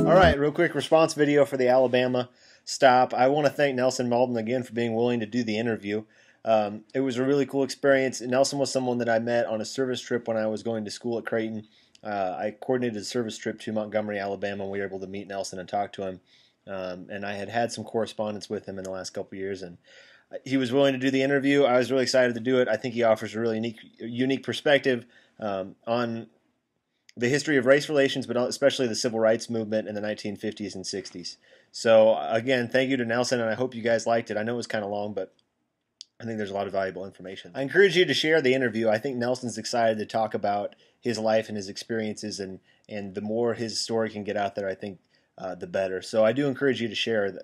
All right, real quick response video for the Alabama stop. I want to thank Nelson Malden again for being willing to do the interview. It was a really cool experience. Nelson was someone that I met on a service trip when I was going to school at Creighton. I coordinated a service trip to Montgomery, Alabama, and we were able to meet Nelson and talk to him. And I had some correspondence with him in the last couple of years, and he was willing to do the interview. I was really excited to do it. I think he offers a really unique perspective on the history of race relations, but especially the civil rights movement in the 1950s and 60s. So again, thank you to Nelson, and I hope you guys liked it. I know it was kind of long, but I think there's a lot of valuable information. I encourage you to share the interview. I think Nelson's excited to talk about his life and his experiences, and the more his story can get out there, I think the better. So I do encourage you to share.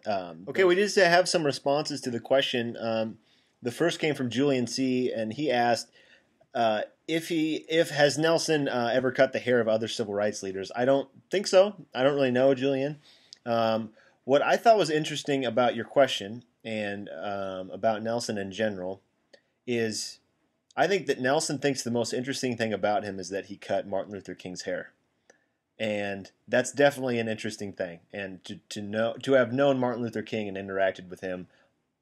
Okay, we just have some responses to the question. The first came from Julian C., and he asked, has Nelson ever cut the hair of other civil rights leaders? I don't think so. I don't really know, Julian. What I thought was interesting about your question and about Nelson in general is I think that Nelson thinks the most interesting thing about him is that he cut Martin Luther King's hair. And that's definitely an interesting thing. And to have known Martin Luther King and interacted with him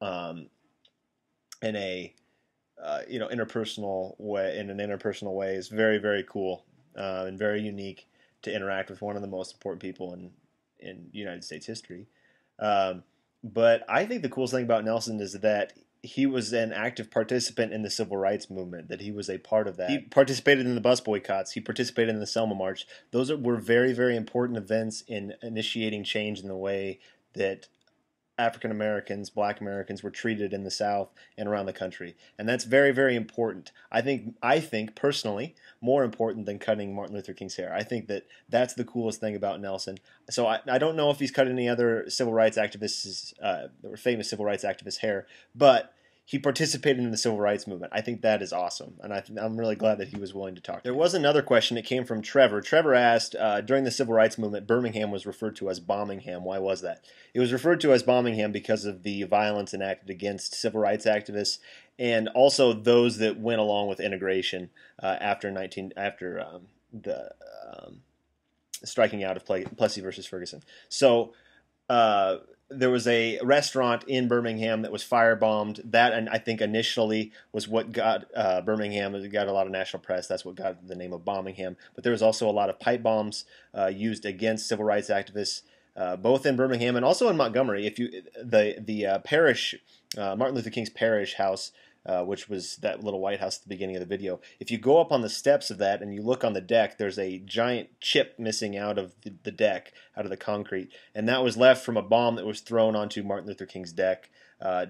in a interpersonal way is very, very cool and very unique to interact with one of the most important people in United States history. But I think the coolest thing about Nelson is that he was an active participant in the civil rights movement, that he was a part of that. He participated in the bus boycotts. He participated in the Selma March. Those were very, very important events in initiating change in the way that African Americans, Black Americans were treated in the South and around the country, and that's very, very important. I think personally more important than cutting Martin Luther King's hair. I think that's the coolest thing about Nelson. So I don't know if he's cut any other civil rights activists, or famous civil rights activists' hair, but he participated in the civil rights movement. I think that is awesome, and I'm really glad that he was willing to talk. There was another question that came from Trevor. Trevor asked, during the civil rights movement, Birmingham was referred to as Bombingham. Why was that? It was referred to as Bombingham because of the violence enacted against civil rights activists and also those that went along with integration after the striking out of Plessy versus Ferguson. So there was a restaurant in Birmingham that was firebombed. That, and I think initially was what got Birmingham. It got a lot of national press. That's what got the name of Bombingham. But there was also a lot of pipe bombs used against civil rights activists, both in Birmingham and also in Montgomery. If the parish, Martin Luther King's parish house, which was that little White House at the beginning of the video. If you go up on the steps of that and you look on the deck, there's a giant chip missing out of the deck, out of the concrete, and that was left from a bomb that was thrown onto Martin Luther King's deck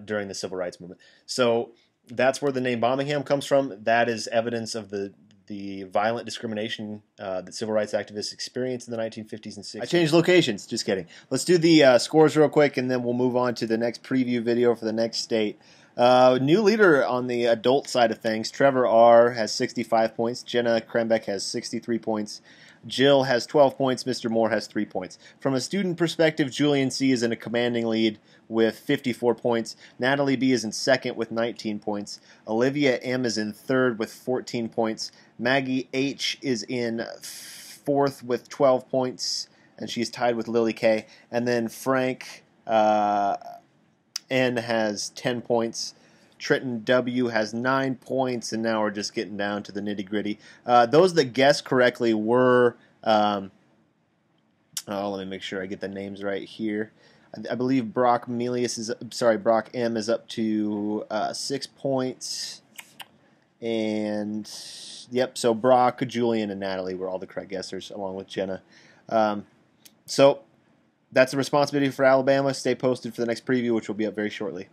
during the Civil Rights Movement. So that's where the name Bombingham comes from. That is evidence of the violent discrimination that civil rights activists experienced in the 1950s and 60s. I changed locations. Just kidding. Let's do the scores real quick, and then we'll move on to the next preview video for the next state. New leader on the adult side of things, Trevor R. has 65 points. Jenna Krembeck has 63 points. Jill has 12 points. Mr. Moore has 3 points. From a student perspective, Julian C. is in a commanding lead with 54 points. Natalie B. is in second with 19 points. Olivia M. is in third with 14 points. Maggie H. is in fourth with 12 points, and she's tied with Lily K. And then Frank N. has 10 points. Trenton W. has 9 points, and now we're just getting down to the nitty-gritty. Those that guessed correctly were, let me make sure I get the names right here. I believe Brock M. is up to 6 points. And, yep, so Brock, Julian, and Natalie were all the correct guessers, along with Jenna. So that's the responsibility for Alabama. Stay posted for the next preview, which will be up very shortly.